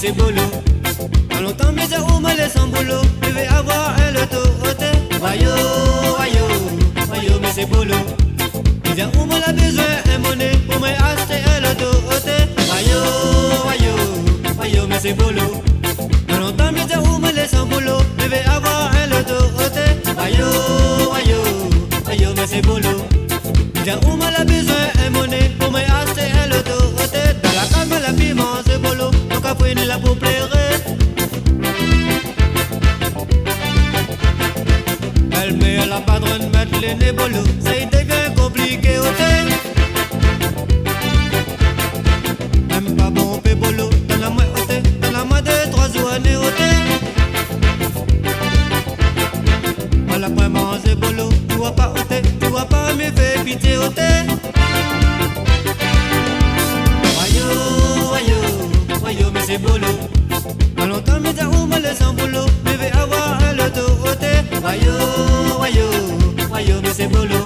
c'est bolo. En longtemps, mais j'ai où me laisse sans boulot. Je vais avoir un loto ôté. Wayo, wayo, wayo, mais c'est bolo. J'ai où me la besoin un monnaie pour me acheter un loto ôté. Wayo, wayo, wayo, mais c'est bolo. En longtemps, mais j'ai où me laisse sans boulot. Je vais avoir un loto ôté. Wayo, wayo, wayo, mais c'est bolo. J'ai où me la besoin un monnaie pour me acheter un loto ôté. Dans la calme, la piment, c'est bolo. Donc après, la pour plaire. Elle met la padronne mettre les nez bolo. Ça y devient compliqué au thé. Même pas bon pé bolo. Dans la main au thé. Dans la main de 3 années au thé. À la fin manger bolo. Tu vois pas au thé. Tu vois pas me fait pitié au thé. Wayo, wayo, wayo, mais c'est bolo. En longtemps, mais j'ai où me laisse sans boulot. Mais vais avoir un loto au thé. Wayo, wayo, wayo, mais c'est bolo.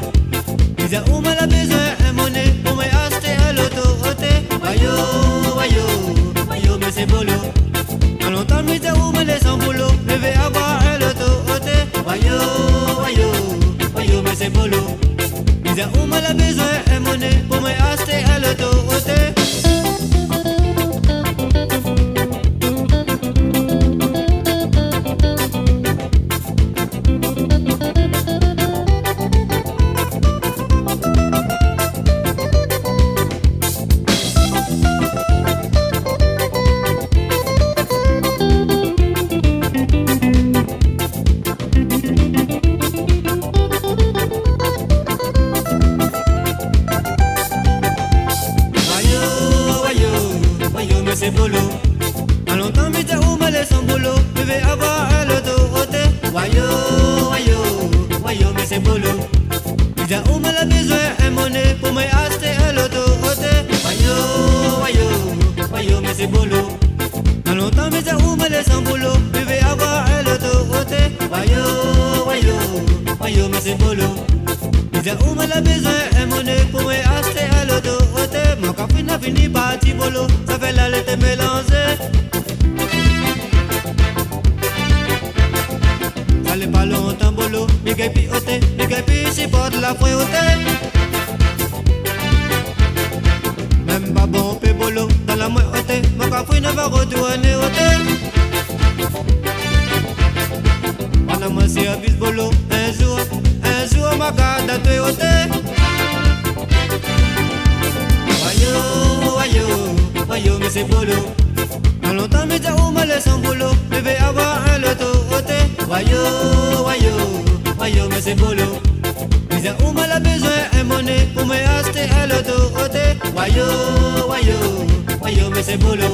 J'ai où me la besoin un monnaie pour me acheter un loto au thé. Wayo, wayo, wayo, mais c'est bolo. En longtemps, mais j'ai où me laisse sans boulot. Mais vais avoir un loto au thé. Wayo, wayo, wayo, mais c'est bolo. J'ai où me la besoin un monnaie pour me acheter un loto au thé. C'est bolo. En longtemps, mais j'ai où me laisse sans boulot. Je vais avoir un loto au thé. Wayo, wayo, wayo, mais c'est bolo. J'ai où me la besoin un monnaie pour me acheter un loto au thé. Wayo, wayo, wayo, mais c'est bolo. En longtemps, mais j'ai où me laisse sans boulot. Je vais avoir un loto au thé. Wayo, wayo, wayo, mais c'est bolo. J'ai où me la besoin un monnaie pour me acheter un loto au thé. Mon café n'a fini pas petit bolo. Ça fait la lettre mélangée. Ça n'est pas longtemps bolo. Mi gapi au thé. Mi gapi si porte la fouet au thé. Même pas bon pé bolo. Dans la main au thé. Mon café ne va retourner au thé. Pendant mon service bolo. Un jour ma garde à toi au thé. Wayo, wayo, wayo, mais c'est bolo. En longtemps, mais j'ai où me laisse sans boulot. Je vais avoir un loto au thé. Wayo, wayo, wayo, mais c'est bolo. J'ai où me la besoin un monnaie pour me acheter un loto au thé. Wayo, wayo, wayo, mais c'est bolo.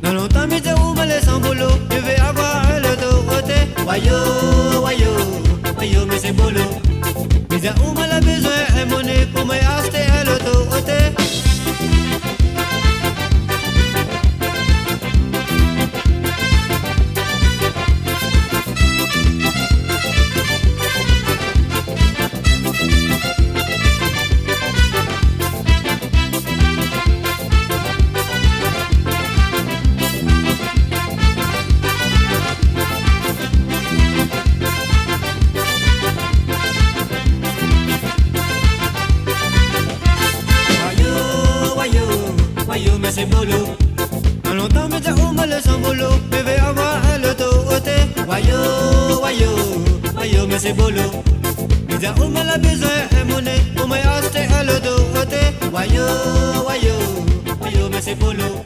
En longtemps, mais j'ai où me laisse sans boulot. Je vais avoir un loto au thé. Wayo, wayo, wayo, mais c'est bolo. J'ai où me la besoin un monnaie pour me acheter un loto au thé. Mais c'est bolo. En longtemps, mais j'ai où me laisse sans boulot. Je vais avoir un loto au thé. Wayo, wayo, wayo, mais c'est bolo. J'ai où me la besoin un monnaie pour me acheter un loto au thé. Wayo, wayo, wayo, mais c'est bolo.